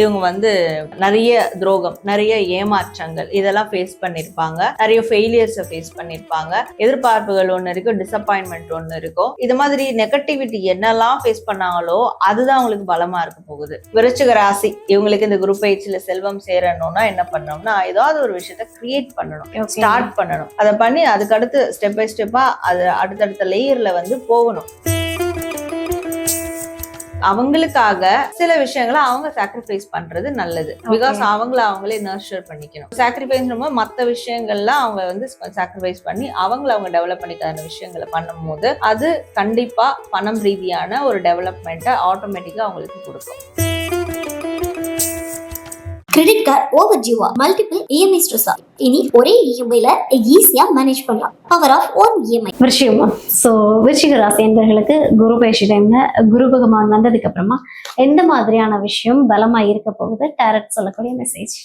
இவங்க வந்து நிறைய துரோகம், நிறைய ஏமாற்றங்கள் இதெல்லாம் ஃபேஸ் பண்ணிருப்பாங்க. நிறைய ஃபெயிலியர்ஸை ஃபேஸ் பண்ணிருப்பாங்க. எதிர்பார்ப்புகள் ஒன்று இருக்கும், டிசப்பாயின்மெண்ட் ஒன்று இருக்கும். இது மாதிரி நெகட்டிவிட்டி என்னெல்லாம் ஃபேஸ் பண்ணாங்களோ அதுதான் அவங்களுக்கு பலமா இருக்க போகுது. விருச்சிக ராசி இவங்களுக்கு இந்த குரூப் பயிற்சியில செல்வம் சேரணும்னா என்ன பண்ணணும்னா, ஏதாவது ஒரு விஷயத்த கிரியேட் பண்ணணும், ஸ்டார்ட் பண்ணணும். அதை பண்ணி அதுக்கடுத்து ஸ்டெப் பை ஸ்டெப்பா அது அடுத்தடுத்த லேயர்ல வந்து போகணும். அவங்களுக்காக சில விஷயங்களை அவங்க சாக்ரிஃபைஸ் பண்றது நல்லது. பிகாஸ் அவங்களே நர்ச்சர் பண்ணிக்கணும். சாக்ரிஃபைஸ் மற்ற விஷயங்கள்லாம் அவங்க வந்து சாக்ரிஃபைஸ் பண்ணி அவங்க டெவலப் பண்ணிக்கான விஷயங்களை பண்ணும் போது அது கண்டிப்பா பணம் ரீதியான ஒரு டெவலப்மெண்ட்டை ஆட்டோமேட்டிக்கா அவங்களுக்கு கொடுக்கும். கிரெடிட் கார்டு ஓவர் டியூவா, மல்டிபிள் இஎம்ஐ ஸ்ட்ரெஸ்ஸா, இனி ஒரே இஎம்ஐல ஈஸியா மேனேஜ் பண்ணலாம். Power of one EMI. விஷயமா ஸோ விருச்சிக ராசி என்பவர்களுக்கு குரு பயிற்சி டைம்ல குரு பகவான் வந்ததுக்கு அப்புறமா எந்த மாதிரியான விஷயம் பலமா இருக்க போகுது, டைரக்ட் சொல்லக்கூடிய மெசேஜ்.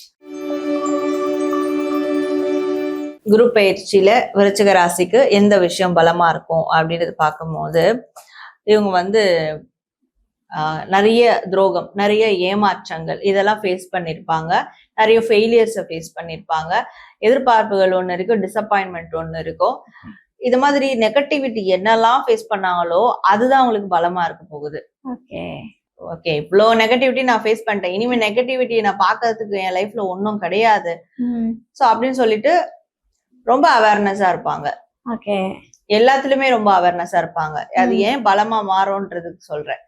குரு பயிற்சியில விருச்சிக ராசிக்கு எந்த விஷயம் பலமா இருக்கும் அப்படின்றது பார்க்கும்போது, இவங்க வந்து நிறைய துரோகம், நிறைய ஏமாற்றங்கள் இதெல்லாம் ஃபேஸ் பண்ணிருப்பாங்க. நிறைய ஃபெயிலியர்ஸை ஃபேஸ் பண்ணிருப்பாங்க. எதிர்பார்ப்புகள் ஒன்று இருக்கும், டிசப்பாயின்மெண்ட் ஒன்று இருக்கும். இது மாதிரி நெகட்டிவிட்டி என்னெல்லாம் ஃபேஸ் பண்ணாங்களோ அதுதான் அவங்களுக்கு பலமா இருக்க போகுது. ஓகே, இவ்வளோ நெகட்டிவிட்டி நான் ஃபேஸ் பண்ணிட்டேன், இனிமே நெகட்டிவிட்டியை நான் பார்க்கறதுக்கு என் லைஃப்ல ஒன்றும் கிடையாது. ஸோ அப்படின்னு சொல்லிட்டு ரொம்ப அவேர்னஸா இருப்பாங்க. எல்லாத்துலயுமே ரொம்ப அவேர்னஸா இருப்பாங்க. அது ஏன் பலமா மாறும்ன்றதுக்கு சொல்றேன்.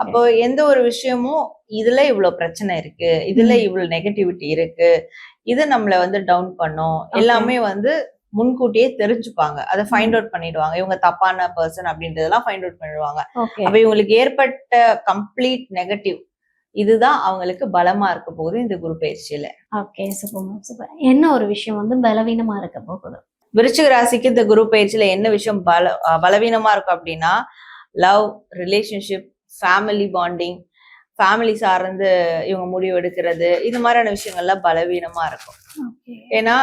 அப்போ எந்த ஒரு விஷயமும் இதுல இவ்வளவு பிரச்சனை இருக்கு, இதுல இவ்வளவு நெகட்டிவிட்டி இருக்கு, இது நம்மள வந்து டவுன் பண்ணும், எல்லாமே வந்து முன்கூட்டியே தெரிஞ்சுப்பாங்க. அதை ஃபைண்ட் அவுட் பண்ணிடுவாங்க. இவங்க தப்பான பர்சன் அப்படின்றதெல்லாம் ஃபைண்ட் அவுட் பண்ணிடுவாங்க. அப்ப இவங்களுக்கு ஏற்பட்ட கம்ப்ளீட் நெகட்டிவ் இதுதான் அவங்களுக்கு பலமா இருக்க போகுது இந்த குரு பயிற்சியில. என்ன ஒரு விஷயம் வந்து பலவீனமா இருக்க போகுது விருச்சிக ராசிக்கு இந்த குரு பயிற்சியில என்ன விஷயம் பலவீனமா இருக்கும் அப்படின்னா, love, relationship, family bonding, family சார்ந்து இவங்க முடிவு எடுக்கிறது, இது மாதிரியான விஷயங்கள்லாம் பலவீனமா இருக்கும். ஏன்னா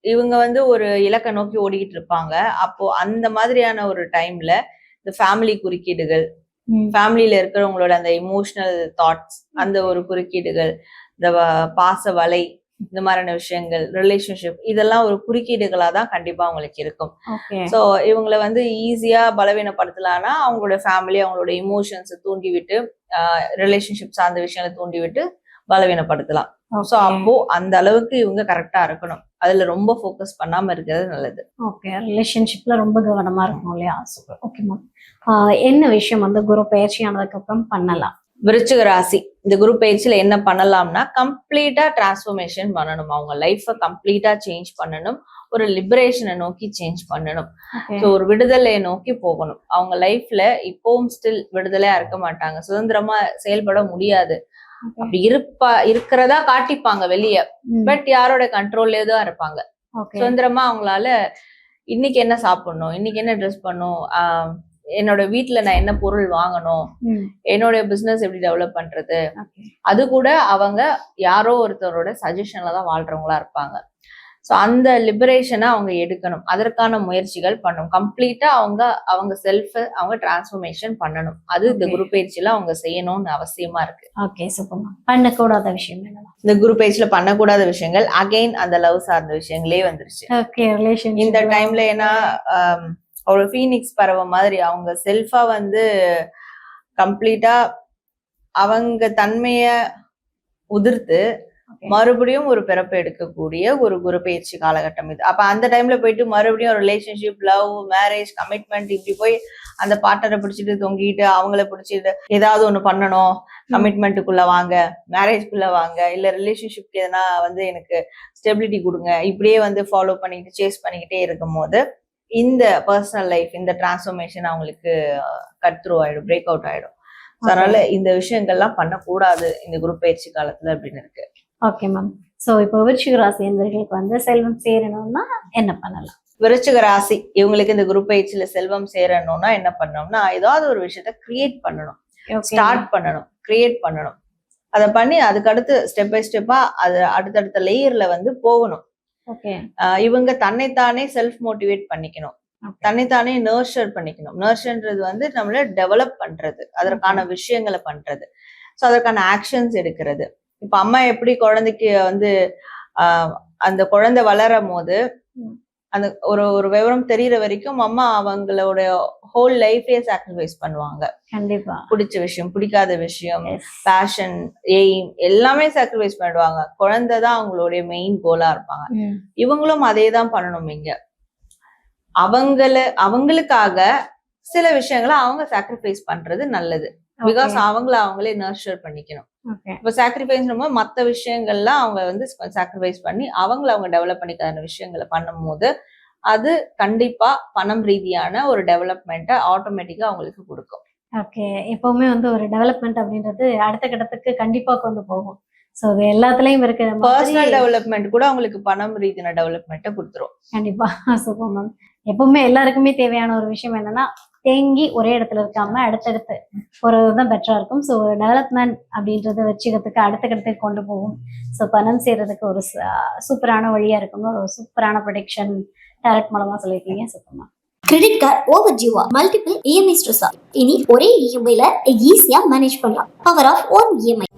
இவங்க வந்து ஒரு இலக்கை நோக்கி ஓடிக்கிட்டு இருப்பாங்க. அப்போ அந்த மாதிரியான ஒரு டைம்ல இந்த ஃபேமிலி குறுக்கீடுகள், ஃபேமிலியில இருக்கிறவங்களோட அந்த இமோஷனல் தாட்ஸ், அந்த ஒரு குறுக்கீடுகள், இந்த பாச வலை, இந்த மாதிரியான விஷயங்கள், ரிலேஷன்ஷிப், இதெல்லாம் ஒரு குறுக்கீடுகளா தான் கண்டிப்பா அவங்களுக்கு இருக்கும். சோ இவங்களை வந்து ஈஸியா பலவீனப்படுத்தலாம்னா அவங்களோட ஃபேமிலி, அவங்களோட இமோஷன்ஸை தூண்டி விட்டு, ரிலேஷன்ஷிப் சார்ந்த விஷயங்களை தூண்டி விட்டு பலவீனப்படுத்தலாம். சோ அப்போ அந்த அளவுக்கு இவங்க கரெக்டா இருக்கணும். அதுல ரொம்ப ஃபோக்கஸ் பண்ணாம இருக்கிறது நல்லது. ரிலேஷன்ஷிப்ல ரொம்ப கவனமா இருக்கணும் இல்லையா? ஓகே மேம், என்ன விஷயம் வந்து குரு பயிற்சி ஆனதுக்கு அப்புறம் பண்ணலாம்? விருச்சிக ராசி இந்த குரு பயிற்சியில என்ன பண்ணலாம்னா, கம்ப்ளீட்டா டிரான்ஸ்ஃபர்மேஷன் பண்ணணும். அவங்க லைஃபை கம்ப்ளீட்டா சேஞ்ச் பண்ணணும். ஒரு லிபரேஷனை நோக்கி சேஞ்ச் பண்ணணும். ஸோ ஒரு விடுதலையை நோக்கி போகணும். அவங்க லைஃப்ல இப்பவும் ஸ்டில் விடுதலையா இருக்க மாட்டாங்க, சுதந்திரமா செயல்பட முடியாது. அப்படி இருக்கிறதா காட்டிப்பாங்க வெளியே, பட் யாரோட கண்ட்ரோல்லே தான் இருப்பாங்க. சுதந்திரமா அவங்களால இன்னைக்கு என்ன சாப்பிடணும், இன்னைக்கு என்ன ட்ரெஸ் பண்ணும், என்னோட வீட்டுல நான் என்ன பொருள் வாங்கணும், என்னோட பிசினஸ் எப்படி டெவலப் பண்றது, அது கூட அவங்க யாரோ ஒருத்தரோட சஜஷன்ல தான் வாழ்றவங்களா இருப்பாங்க. ஸோ அந்த லிபரேஷனை அவங்க எடுக்கணும். அதற்கான முயற்சிகள் பண்ணணும். கம்ப்ளீட்டா அவங்க செல்ஃப் அவங்க டிரான்ஸ்ஃபர்மேஷன் பண்ணணும். அது இந்த குரு பயிற்சியில அவங்க செய்யணும்னு அவசியமா இருக்கு. பண்ணக்கூடாத விஷயம் இந்த குரு பயிற்சியில பண்ணக்கூடாத விஷயங்கள் அகைன் அந்த லவ் சார்ந்த விஷயங்களே வந்துருச்சு இந்த டைம்ல. ஏன்னா ஒரு ஃபீனிக்ஸ் பறவை மாதிரி அவங்க செல்ஃபா வந்து கம்ப்ளீட்டா அவங்க தன்மைய உதிர்த்து மறுபடியும் ஒரு பிறப்பு எடுக்கக்கூடிய ஒரு குரு பயிற்சி காலகட்டம் இது. அப்ப அந்த டைம்ல போயிட்டு மறுபடியும் ஒரு ரிலேஷன்ஷிப், லவ், மேரேஜ், கமிட்மெண்ட், இப்படி போய் அந்த பார்ட்னரை பிடிச்சிட்டு தொங்கிட்டு அவங்கள பிடிச்சிட்டு ஏதாவது ஒண்ணு பண்ணணும், கமிட்மெண்ட்டுக்குள்ள வாங்க, மேரேஜ்குள்ள வாங்க, இல்ல ரிலேஷன்ஷிப்க்கு எதனா வந்து எனக்கு ஸ்டெபிலிட்டி கொடுங்க, இப்படியே வந்து ஃபாலோ பண்ணிக்கிட்டு சேஸ் பண்ணிக்கிட்டே இருக்கும் போது இந்த பர்சனல் லைஃப், இந்த டிரான்ஸ்ஃபர்மேஷன் அவங்களுக்கு கட் த்ரூ ஆயிடும், பிரேக் அவுட் ஆயிடும். அதனால இந்த விஷயங்கள்லாம் பண்ணக்கூடாது இந்த குரு பயிற்சி காலத்துல அப்படின்னு இருக்கு. Okay ma'am. சோ இப்போ விருச்சிக ராசி என்பவர்களுக்கு வந்து செல்வம் சேரணும்னா என்ன பண்ணலாம்? விருச்சிக ராசி இவங்களுக்கு இந்த குரு பயிற்சியில செல்வம் சேரணும்னா என்ன பண்ணணும்னா, ஏதாவது ஒரு விஷயத்த கிரியேட் பண்ணணும், ஸ்டார்ட் பண்ணணும், கிரியேட் பண்ணணும். அதை பண்ணி அதுக்கடுத்து ஸ்டெப் பை ஸ்டெப்பா அது அடுத்தடுத்த லேயர்ல வந்து போகணும். இவங்க தன்னைத்தானே செல்ஃப் மோட்டிவேட் பண்ணிக்கணும், தன்னைத்தானே நர்ச்சர் பண்ணிக்கணும். நர்ச்சர்ன்றது வந்து நம்மள டெவலப் பண்றது, அதற்கான விஷயங்களை பண்றது, ஸோ அதற்கான ஆக்ஷன்ஸ் எடுக்கிறது. இப்ப அம்மா எப்படி குழந்தைக்கு வந்து அந்த குழந்தை வளரும் போது அந்த ஒரு ஒரு விவரம் தெரியற வரைக்கும் அம்மா அவங்களோட ஹோல் லைஃபே சாக்ரிஃபைஸ் பண்ணுவாங்க. கண்டிப்பா. பிடிச்ச விஷயம், பிடிக்காத விஷயம், பேஷன், எய்ம் எல்லாமே சாக்ரிஃபைஸ் பண்ணுவாங்க. குழந்தை தான் அவங்களுடைய மெயின் கோலா இருப்பாங்க. இவங்களும் அதே தான் பண்ணணும். இங்க அவங்களுக்காக சில விஷயங்களை அவங்க சாக்ரிஃபைஸ் பண்றது நல்லது. பிகாஸ் அவங்களே நர்ச்சர் பண்ணிக்கணும். இப்ப சாக்ரிஃபைஸ் மத்த விஷயங்கள்லாம் அவங்க வந்து சாக்ரிஃபைஸ் பண்ணி அவங்க டெவலப் பண்ணிக்காத விஷயங்களை பண்ணும் போது அது கண்டிப்பா பணம் ரீதியான ஒரு டெவலப்மெண்ட்டை ஆட்டோமேட்டிக்கா அவங்களுக்கு கொடுக்கும். ஓகே, எப்பவுமே வந்து ஒரு டெவலப்மெண்ட் அப்படின்றது அடுத்த கட்டத்துக்கு கண்டிப்பா கொண்டு போகும். சோ அது எல்லாத்துலயும் இருக்கிற பர்சனல் டெவலப்மெண்ட் கூட அவங்களுக்கு பணம் ரீதியான டெவலப்மெண்ட்டை கொடுத்துரும். கண்டிப்பா. Super ma'am. எப்பவுமே எல்லாருக்குமே தேவையான ஒரு விஷயம் என்னன்னா தேங்கி ஒரே இடத்துல இருக்காம அடுத்தடுத்து போறதுதான் பெட்டரா இருக்கும். ஸோ ஒரு டெவலப்மெண்ட் அப்படின்றத வச்சுக்கிறதுக்கு அடுத்த கட்டத்துக்கு கொண்டு போகும். ஸோ பணம் செய்யறதுக்கு ஒரு சூப்பரான வழியா இருக்குங்க. ஒரு சூப்பரான ப்ரொடெக்ஷன் டைரக்ட் மூலமா சொல்லியிருக்கீங்க. சூப்பர்மா. Credit card over Jeeva multiple EMI stress. இனி ஒரே இஎம்ஐல ஈஸியா மேனேஜ் பண்ணலாம். Power of one EMI.